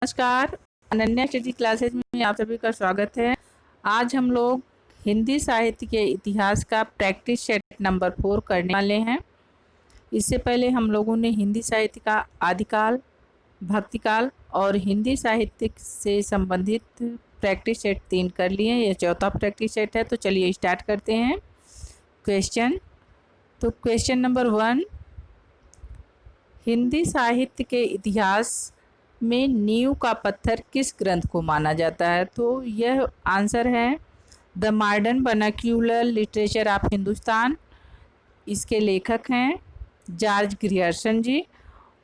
नमस्कार। Ananya study classes में आप सभी का स्वागत है। आज हम लोग हिंदी साहित्य के इतिहास का प्रैक्टिस सेट नंबर 4 करने वाले हैं। इससे पहले हम लोगों ने हिंदी साहित्य का आदिकाल, भक्तिकाल और हिंदी साहित्य से संबंधित प्रैक्टिस सेट 3 कर लिए हैं। यह चौथा प्रैक्टिस सेट है। तो चलिए स्टार्ट करते हैं। क्वेश्चन नंबर 1, हिंदी साहित्य के इतिहास में नींव का पत्थर किस ग्रंथ को माना जाता है? तो यह आंसर है the modern vernacular literature of Hindustan. इसके लेखक हैं जॉर्ज ग्रियर्सन जी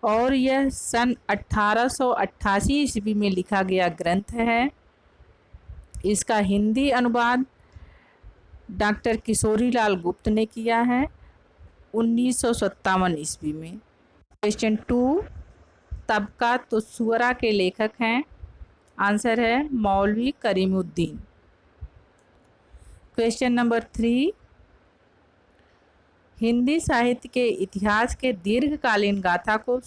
और यह सन 1888 ईस्वी में लिखा गया ग्रंथ है। इसका हिंदी अनुवाद डॉक्टर किशोरीलाल गुप्त ने किया है 1957 ईस्वी में। क्वेश्चन 2, तबका तो सुअरा के लेखक हैं। आंसर है मौलवी करीमुद्दीन। क्वेश्चन नंबर 3, हिंदी साहित्य के इतिहास के दीर्घकालीन गाथा को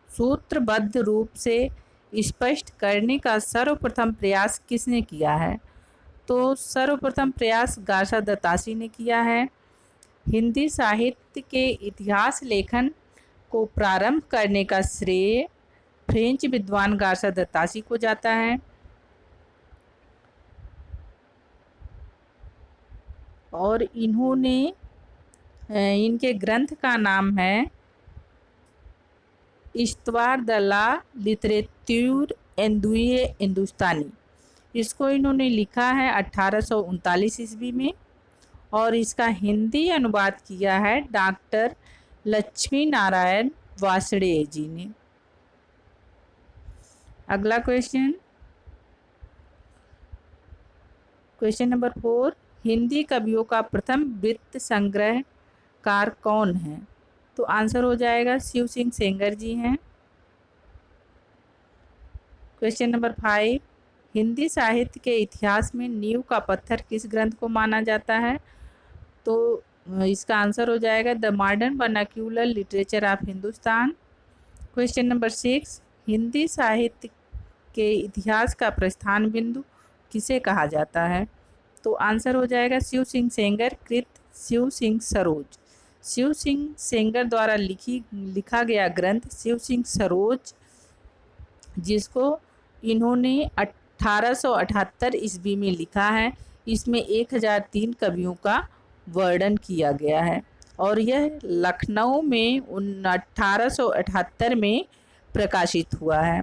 सूत्रबद्ध रूप से स्पष्ट करने का सर्वप्रथम प्रयास किसने किया है? तो सर्वप्रथम प्रयास गासा दत्तासी ने किया है। हिंदी साहित्य के इतिहास लेखन को प्रारंभ करने का श्रेय फ्रेंच विद्वान गासा दत्तासी को जाता है और इनके ग्रंथ का नाम है इस्तवार द ला लिटरेच्यूर एंदुए हिंदुस्तानी। इसको इन्होंने लिखा है 1839 ईस्वी में और इसका हिंदी अनुवाद किया है डॉक्टर लक्ष्मी नारायण वासड़े जी ने। अगला क्वेश्चन नंबर 4, हिंदी कवियों का प्रथम वृत्त संग्रहकार कौन है? तो आंसर हो जाएगा शिव सिंह सेंगर जी हैं। क्वेश्चन नंबर 5, हिंदी साहित्य के इतिहास में नींव का पत्थर किस ग्रंथ को माना जाता है? तो इसका आंसर हो जाएगा the modern vernacular literature of Hindustan. Question number 6, Hindi साहित्य के इतिहास का प्रस्थान बिंदु किसे कहा जाता है? तो आंसर हो जाएगा शिव सिंह सेंगर कृत शिव सिंह सरोज। शिव सिंह सेंगर द्वारा लिखा गया ग्रंथ शिव सिंह सरोज, जिसको इन्होंने 1878 ईस्वी में लिखा है। इसमें 1003 कवियों का वर्णन किया गया है और यह लखनऊ में 1878 में प्रकाशित हुआ है।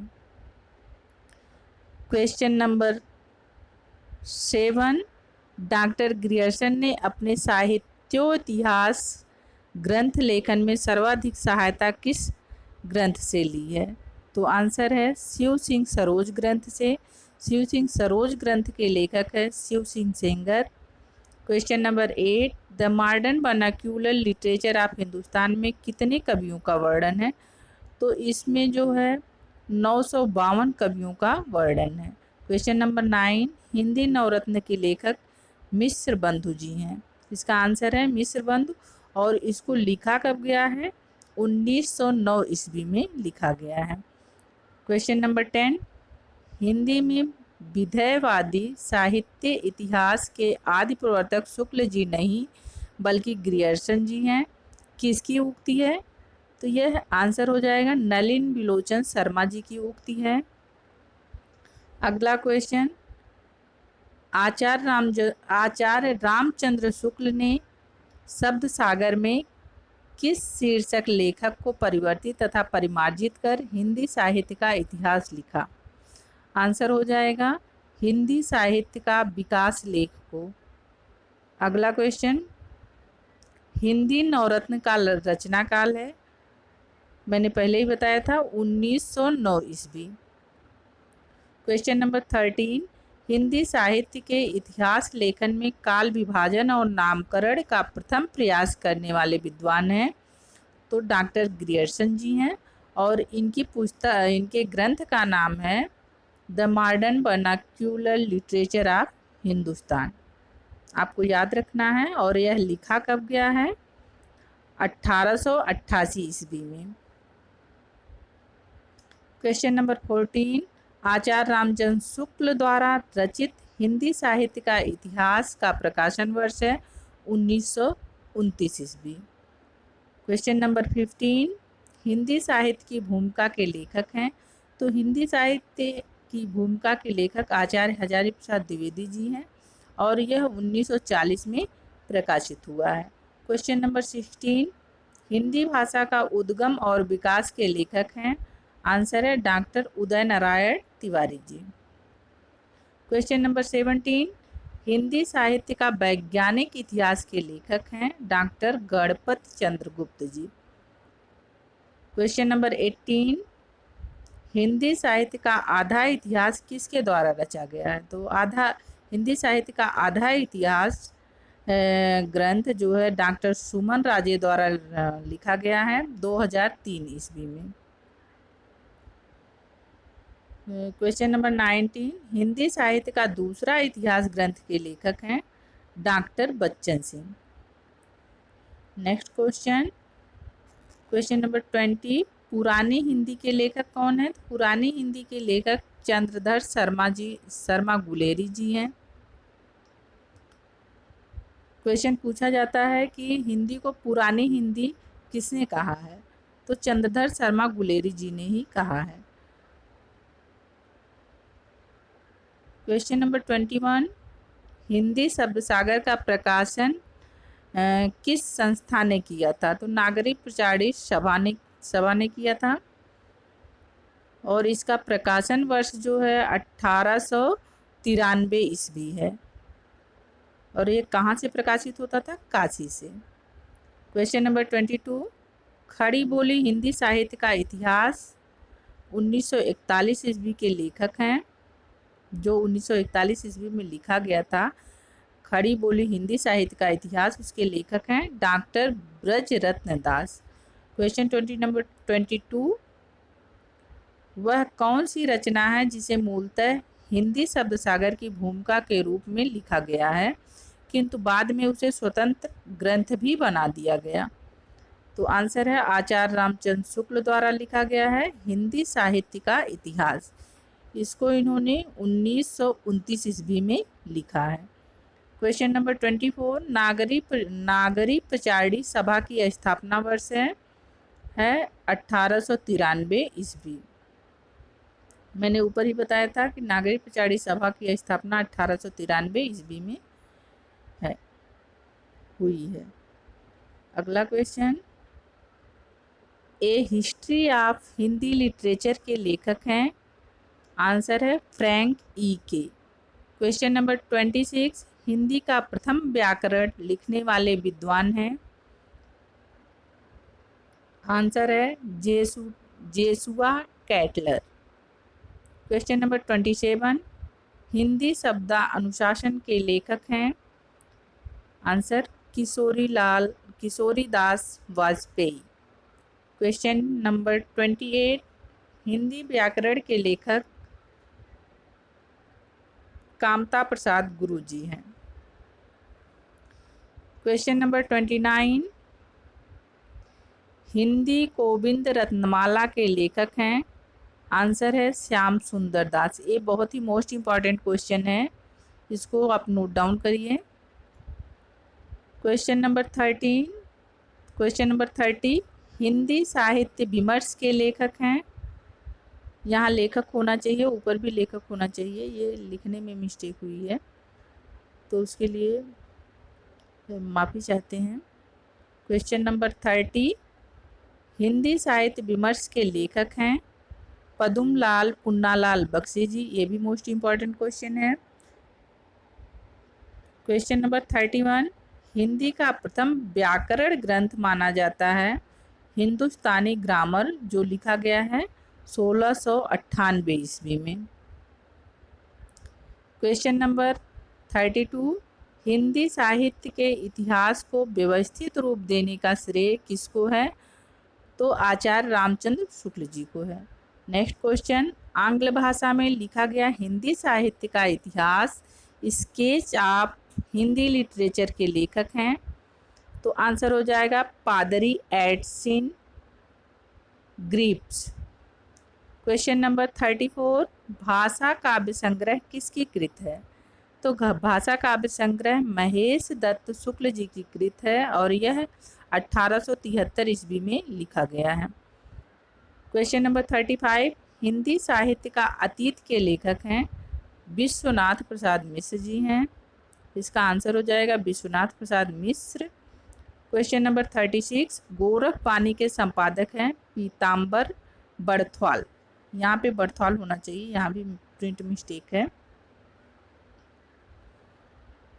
क्वेश्चन नंबर 7, डॉक्टर ग्रियर्सन ने अपने साहित्योइतिहास ग्रंथ लेखन में सर्वाधिक सहायता किस ग्रंथ से ली है? तो आंसर है शिव सिंह सरोज ग्रंथ से। शिव सिंह सरोज ग्रंथ के लेखक है Shiv Singh Sengar. Question number 8, the modern vernacular literature of Hindustan में कितने कवियों का वर्णन है? तो इसमें जो है 952 कवियों का वर्णन है। क्वेश्चन नंबर 9, हिंदी नवरत्न के लेखक मिश्र बंधु जी हैं। इसका आंसर है मिश्र बंधु और इसको लिखा कब गया है? 1909 ईस्वी में लिखा गया है। क्वेश्चन नंबर 10, हिंदी में विधेयवादी साहित्य इतिहास के आदि प्रवर्तक शुक्ल जी नहीं बल्कि ग्रियर्सन जी हैं। किसकी उक्ति है? तो यह आंसर हो जाएगा नलिन विलोचन शर्मा जी की उक्ति है। अगला क्वेश्चन, आचार्य रामचंद्र शुक्ल ने शब्द सागर में किस शीर्षक लेखक को परिवर्तित तथा परिमार्जित कर हिंदी साहित्य का इतिहास लिखा? आंसर हो जाएगा हिंदी साहित्य का विकास लेख को। अगला क्वेश्चन, हिंदी नवरत्न का रचना काल है, मैंने पहले ही बताया था 1909 ईस्वी। क्वेश्चन नंबर 13, हिंदी साहित्य के इतिहास लेखन में काल विभाजन और नामकरण का प्रथम प्रयास करने वाले विद्वान हैं। तो डॉक्टर ग्रियर्सन जी हैं और इनके ग्रंथ का नाम है the modern vernacular literature of Hindustan. आपको याद रखना है और यह लिखा कब गया है? 1888 ईस्वी में। क्वेश्चन नंबर 14, आचार्य रामचंद्र शुक्ल द्वारा रचित हिंदी साहित्य का इतिहास का प्रकाशन वर्ष है 1929 ईस्वी। क्वेश्चन नंबर 15, हिंदी साहित्य की भूमिका के लेखक हैं। तो हिंदी साहित्य की भूमिका के लेखक आचार्य हजारी प्रसाद द्विवेदी जी हैं और यह 1940 में प्रकाशित हुआ है। क्वेश्चन नंबर 16, हिंदी भाषा का उद्गम और विकास के लेखक हैं। आंसर है doctor Uday Narayan Tiwari ji. Question number 17, Hindi साहित्य का वैज्ञानिक इतिहास के लेखक हैं डॉक्टर गणपत चंद्र गुप्त जी। क्वेश्चन नंबर 18, हिंदी साहित्य का आधा इतिहास किसके द्वारा रचा गया है। तो हिंदी साहित्य का आधा इतिहास ग्रंथ जो है डॉक्टर सुमन राजे द्वारा लिखा गया है 2003 ईस्वी में। क्वेश्चन नंबर 19, हिंदी साहित्य का दूसरा इतिहास ग्रंथ के लेखक हैं doctor Bachchan Singh. Next question, question number 20, पुरानी हिंदी के लेखक कौन है। पुरानी हिंदी के लेखक चंद्रधर शर्मा गुलेरी जी हैं। क्वेश्चन पूछा जाता है कि हिंदी को पुरानी हिंदी किसने कहा है। तो चंद्रधर शर्मा गुलेरी जी ने ही कहा है। क्वेश्चन नंबर 21, हिंदी शब्द सागर का प्रकाशन किस संस्था ने किया था। तो नागरिक प्रचारी सभा ने किया था और इसका प्रकाशन वर्ष जो है 1893 ईस्वी है और ये कहाँ से प्रकाशित होता था, काशी से। क्वेश्चन नंबर 22, खड़ी बोली हिंदी साहित्य का इतिहास 1941 ईस्वी के लेखक हैं। जो 1941 ईस्वी में लिखा गया था खड़ी बोली हिंदी साहित्य का इतिहास, उसके लेखक हैं डॉक्टर ब्रजरत्न दास। क्वेश्चन नंबर 22, वह कौन सी रचना है जिसे मूलतः हिंदी शब्द सागर की भूमिका के रूप में लिखा गया है किंतु बाद में उसे स्वतंत्र ग्रंथ भी बना दिया गया। तो आंसर है आचार्य रामचंद्र शुक्ल द्वारा लिखा गया है हिंदी साहित्य का इतिहास। इसको इन्होंने 1929 ईस्वी में लिखा है। क्वेश्चन नंबर 24, नागरी प्रचारणी सभा की स्थापना वर्ष है 1893 ईस्वी। मैंने ऊपर ही बताया था कि नागरिक प्रचारणी सभा की स्थापना 1893 ईस्वी में हुई है। अगला question, A history of Hindi literature के लेखक हैं। आंसर है फ्रैंक ई के। क्वेश्चन नंबर 26, हिंदी का प्रथम व्याकरण लिखने वाले विद्वान हैं। आंसर है जेसुआ कैटलर। क्वेश्चन नंबर 27, हिंदी शब्द अनुशासन के लेखक हैं। Answer Kishoridas Vajpayee. Question number 28, Hindi व्याकरण के लेखक कामता प्रसाद गुरु जी हैं। क्वेश्चन नंबर 29, हिंदी गोविंद रत्नमाला के लेखक हैं। आंसर है श्याम सुंदर दास। ये बहुत ही मोस्ट इम्पॉर्टेंट क्वेश्चन है, इसको आप नोट डाउन करिए। क्वेश्चन नंबर 30, हिंदी साहित्य विमर्श के लेखक हैं। यहाँ लेखक होना चाहिए, ऊपर भी लेखक होना चाहिए, ये लिखने में मिस्टेक हुई है तो उसके लिए माफ़ी चाहते हैं। क्वेश्चन नंबर 30, हिंदी साहित्य विमर्श के लेखक हैं पदुमलाल पुन्नालाल बख्शी जी। ये भी मोस्ट इम्पॉर्टेंट क्वेश्चन है। क्वेश्चन नंबर 31, हिंदी का प्रथम व्याकरण ग्रंथ माना जाता है हिंदुस्तानी ग्रामर, जो लिखा गया है 1698 ईस्वी में। क्वेश्चन नंबर 32, हिंदी साहित्य के इतिहास को व्यवस्थित रूप देने का श्रेय किसको है। तो आचार्य रामचंद्र शुक्ल जी को है। नेक्स्ट क्वेश्चन, आंग्ल भाषा में लिखा गया हिंदी साहित्य का इतिहास स्केच ऑफ हिंदी लिटरेचर के लेखक हैं। तो आंसर हो जाएगा पादरी एडसिन ग्रिप्स। क्वेश्चन नंबर 34, भाषा काव्य संग्रह किसकी कृत है? तो भाषा काव्य संग्रह महेश दत्त शुक्ल जी की कृत है और यह 1873 ईस्वी में लिखा गया है। क्वेश्चन नंबर 35, हिंदी साहित्य का अतीत के लेखक हैं विश्वनाथ प्रसाद मिश्र जी हैं। इसका आंसर हो जाएगा विश्वनाथ प्रसाद मिश्र। क्वेश्चन नंबर 36, गोरखवाणी के संपादक हैं पीताम्बर बड़थवाल। यहाँ पे बड़थवाल होना चाहिए, यहाँ भी प्रिंट मिस्टेक है।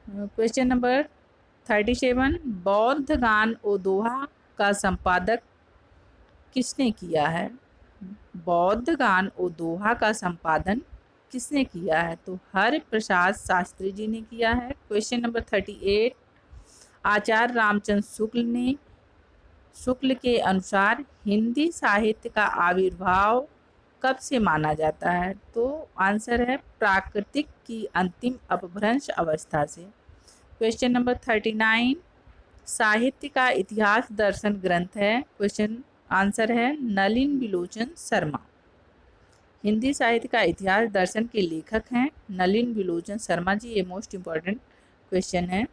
क्वेश्चन नंबर 37, बौद्ध गान ओ दोहा का संपादक किसने किया है? बौद्ध गान ओ दोहा का संपादन किसने किया है? तो हरि प्रसाद शास्त्री जी ने किया है। क्वेश्चन नंबर 38, आचार्य रामचंद्र शुक्ल के अनुसार हिंदी साहित्य का आविर्भाव कब से माना जाता है? तो आंसर है प्राकृतिक की अंतिम अपभ्रंश अवस्था से। क्वेश्चन नंबर 39, साहित्य का इतिहास दर्शन ग्रंथ है। क्वेश्चन आंसर है नलिन विलोचन शर्मा। हिंदी साहित्य का इतिहास दर्शन के लेखक हैं नलिन विलोचन शर्मा जी। ये मोस्ट इम्पॉर्टेंट क्वेश्चन है।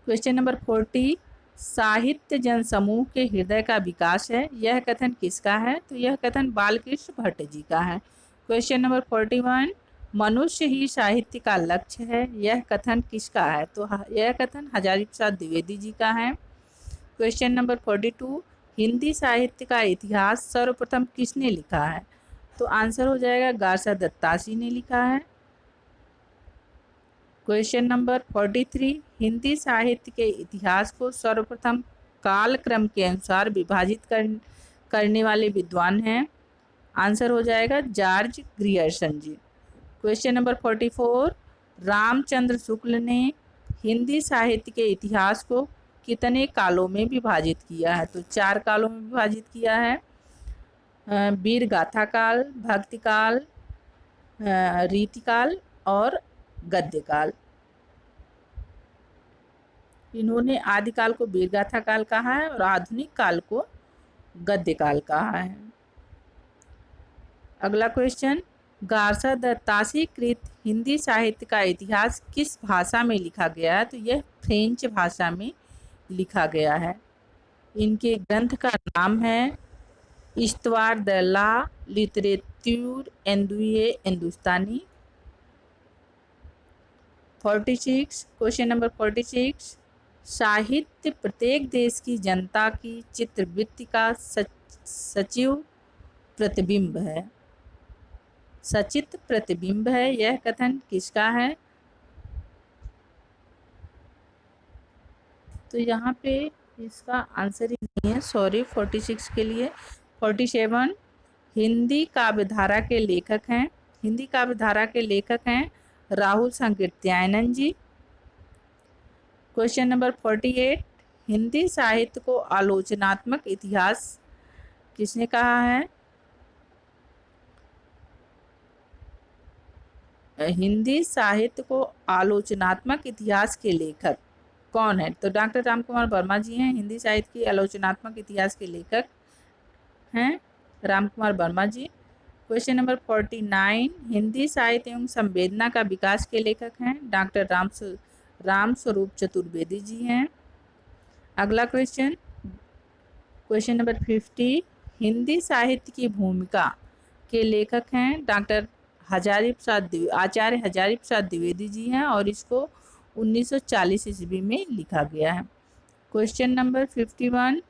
क्वेश्चन नंबर 40, साहित्य जन समूह के हृदय का विकास है, यह कथन किसका है? तो यह कथन बालकृष्ण भट्ट जी का है। क्वेश्चन नंबर 41, मनुष्य ही साहित्य का लक्ष्य है, यह कथन किसका है? तो यह कथन हजारी प्रसाद द्विवेदी जी का है। क्वेश्चन नंबर 42, हिंदी साहित्य का इतिहास सर्वप्रथम किसने लिखा है? तो आंसर हो जाएगा गारसा दत्तासी ने लिखा है। क्वेश्चन नंबर 43, हिंदी साहित्य के इतिहास को सर्वप्रथम कालक्रम के अनुसार विभाजित करने वाले विद्वान हैं। आंसर हो जाएगा जॉर्ज ग्रियर्सन जी। क्वेश्चन नंबर 44, रामचंद्र शुक्ल ने हिंदी साहित्य के इतिहास को कितने कालों में विभाजित किया है? तो 4 कालों में विभाजित किया है। वीर गाथा काल, भक्ति काल, रीतिकाल और गद्य काल। इन्होंने आदिकाल को वीरगाथा काल कहा है और आधुनिक काल को गद्य काल कहा है। अगला क्वेश्चन, गारसा दत्तासी कृत हिंदी साहित्य का इतिहास किस भाषा में लिखा गया है? तो यह फ्रेंच भाषा में लिखा गया है। इनके ग्रंथ का नाम है इस्तवार द ला लिटरेच्यूर एंदुए हिंदुस्तानी। 46, क्वेश्चन नंबर 46, साहित्य प्रत्येक देश की जनता की चित्रवृत्ति का सचिव प्रतिबिंब है, सचित प्रतिबिंब है, यह कथन किसका है? तो यहाँ पे इसका आंसर ही नहीं है, सॉरी 46 के लिए। 47, हिंदी काव्यधारा के लेखक हैं, हिंदी काव्यधारा के लेखक हैं राहुल संकीर्त्यायनन जी। क्वेश्चन नंबर 48, हिंदी साहित्य को आलोचनात्मक इतिहास किसने कहा है? हिंदी साहित्य को आलोचनात्मक इतिहास के लेखक कौन है? तो डॉक्टर रामकुमार वर्मा जी हैं, हिंदी साहित्य की आलोचनात्मक इतिहास के लेखक हैं रामकुमार वर्मा जी। क्वेश्चन नंबर 49, हिंदी साहित्य एवं संवेदना का विकास के लेखक हैं डॉक्टर राम स्वरूप चतुर्वेदी जी हैं। अगला क्वेश्चन, क्वेश्चन नंबर 50, हिंदी साहित्य की भूमिका के लेखक हैं डॉक्टर आचार्य हजारी प्रसाद द्विवेदी जी हैं और इसको 1940 ईस्वी में लिखा गया है। क्वेश्चन नंबर 51,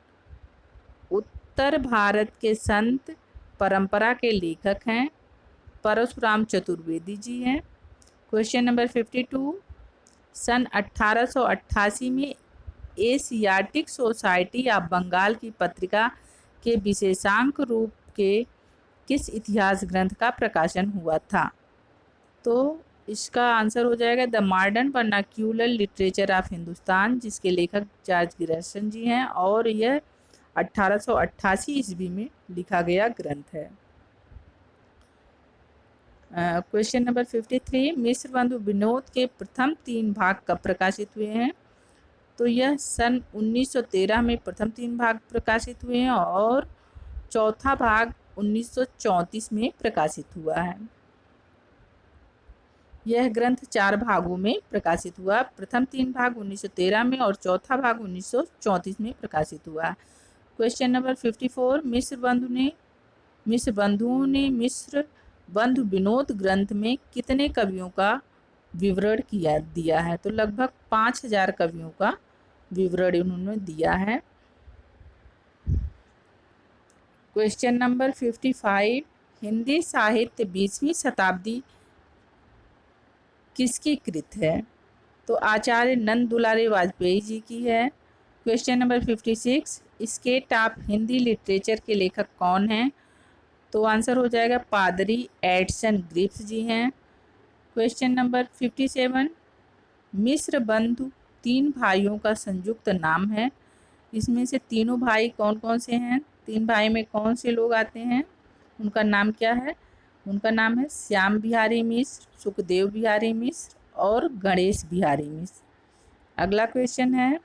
उत्तर भारत के संत परंपरा के लेखक हैं परशुराम चतुर्वेदी जी हैं। क्वेश्चन नंबर 52, सन 1888 में एशियाटिक सोसाइटी ऑफ बंगाल की पत्रिका के विशेषांक रूप के किस इतिहास ग्रंथ का प्रकाशन हुआ था? तो इसका आंसर हो जाएगा the modern vernacular literature of Hindustan, जिसके लेखक जॉर्ज ग्रियर्सन जी हैं और यह 1888 ईस्वी में लिखा गया ग्रंथ है। क्वेश्चन नंबर 53, मिश्र बंधु विनोद के प्रथम 3 भाग कब प्रकाशित हुए हैं? तो यह सन 1913 में प्रथम 3 भाग प्रकाशित हुए हैं और चौथा भाग 1934 में प्रकाशित हुआ है। यह ग्रंथ 4 भागों में प्रकाशित हुआ। प्रथम 3 भाग 1913 में और चौथा भाग 1934 में प्रकाशित हुआ। क्वेश्चन नंबर 54, मिस्र बंधु विनोद ग्रंथ में कितने कवियों का विवरण दिया है? तो लगभग 5000 कवियों का विवरण उन्होंने दिया है। क्वेश्चन नंबर 55, हिंदी साहित्य 20वीं शताब्दी किसकी कृत है? तो आचार्य नंद दुलारे वाजपेयी जी की है। Question number 56, sketch of Hindi literature के लेखक कौन हैं? तो आंसर हो जाएगा पादरी एडसन ग्रिप्स जी हैं। क्वेश्चन नंबर 57, मिस्र बंधु 3 भाइयों का संयुक्त नाम है। इसमें से तीनों भाई कौन कौन से हैं? 3 भाई में कौन से लोग आते हैं? उनका नाम क्या है? उनका नाम है श्याम बिहारी मिश्र, सुखदेव बिहारी मिश्र और गणेश बिहारी मिश्र। अगला क्वेश्चन है,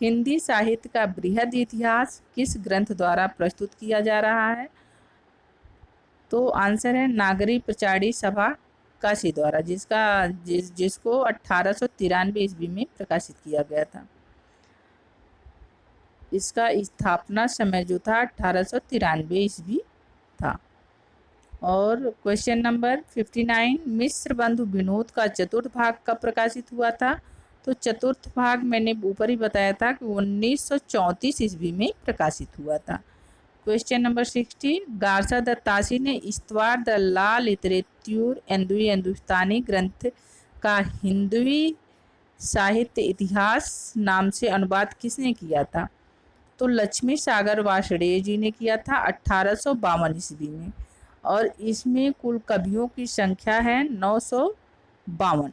हिंदी साहित्य का बृहद इतिहास किस ग्रंथ द्वारा प्रस्तुत किया जा रहा है? तो आंसर है नागरी प्रचारी सभा काशी द्वारा, जिसको 1893 ईस्वी में प्रकाशित किया गया था। इसका स्थापना समय जो था 1893 ईस्वी था। और क्वेश्चन नंबर 59, मिस्र बंधु विनोद का चतुर्थ भाग कब प्रकाशित हुआ था? तो चतुर्थ भाग मैंने ऊपर ही बताया था कि 1934 ईस्वी में प्रकाशित हुआ था। क्वेश्चन नंबर 60, गारसा दत्तासी ने इस्तवार द ला लिटरेच्यूर हिंदुस्तानी ग्रंथ का हिंदवी साहित्य इतिहास नाम से अनुवाद किसने किया था? तो लक्ष्मी सागर वार्ष्णेय जी ने किया था 1852 ईस्वी में, और इसमें कुल कवियों की संख्या है 952।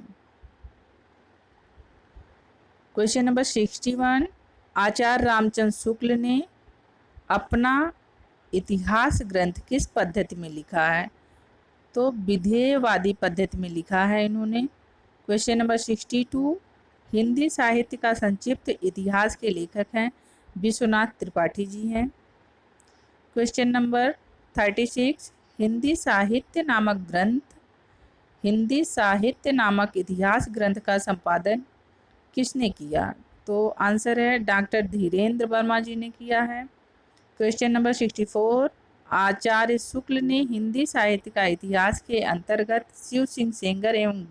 क्वेश्चन नंबर 61, आचार्य रामचंद्र शुक्ल ने अपना इतिहास ग्रंथ किस पद्धति में लिखा है? तो विधेयवादी पद्धति में लिखा है इन्होंने। क्वेश्चन नंबर 62, हिंदी साहित्य का संक्षिप्त इतिहास के लेखक हैं विश्वनाथ त्रिपाठी जी हैं। क्वेश्चन नंबर 36, हिंदी साहित्य नामक इतिहास ग्रंथ का संपादन किसने किया? तो आंसर है डॉक्टर धीरेन्द्र वर्मा जी ने किया है। क्वेश्चन नंबर 64, आचार्य शुक्ल ने हिंदी साहित्य का इतिहास के अंतर्गत शिव सिंह सेंगर एवं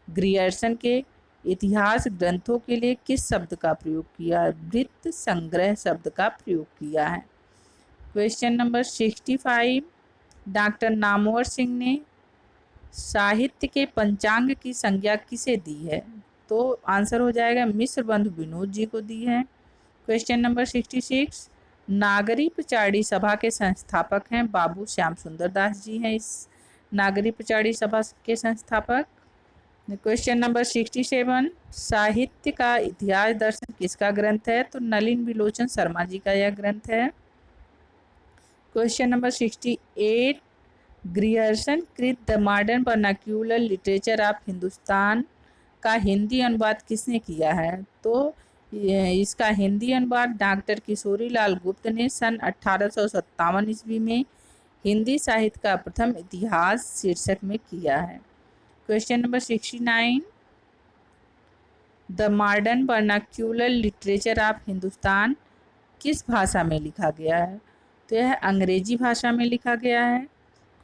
ग्रियर्सन के इतिहास ग्रंथों के लिए किस शब्द का प्रयोग किया? वृत्त संग्रह शब्द का प्रयोग किया है। Question number 65, doctor Namvar Singh ने साहित्य के पंचांग की संज्ञा किसे दी है? तो आंसर हो जाएगा मिस्र बंधु विनोद जी को दी है। क्वेश्चन नंबर 66, नागरी प्रचारी सभा के संस्थापक हैं बाबू श्याम सुंदर दास जी हैं इस नागरी प्रचारी सभा के संस्थापक। क्वेश्चन नंबर 67, साहित्य का इतिहास दर्शन किसका ग्रंथ है? तो नलिन विलोचन शर्मा जी का यह ग्रंथ है। क्वेश्चन नंबर 68, ग्रियर्सन कृत the modern vernacular literature of Hindustan का हिंदी अनुवाद किसने किया है? तो इसका हिंदी अनुवाद डॉक्टर किशोरी लाल गुप्त ने सन 1857 ईस्वी में हिंदी साहित्य का प्रथम इतिहास शीर्षक में किया है। Question number 69, the modern vernacular literature of Hindustan किस भाषा में लिखा गया है? तो यह अंग्रेजी भाषा में लिखा गया है।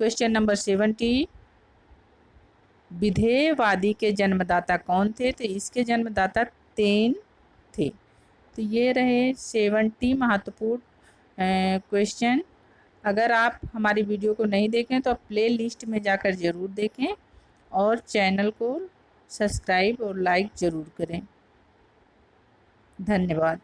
क्वेश्चन नंबर 70, विधेयवादी के जन्मदाता कौन थे? तो इसके जन्मदाता तेन थे। तो ये रहे 70 महत्वपूर्ण क्वेश्चन। अगर आप हमारी वीडियो को नहीं देखें तो आप प्ले लिस्ट में जाकर ज़रूर देखें और चैनल को सब्सक्राइब और लाइक ज़रूर करें। धन्यवाद।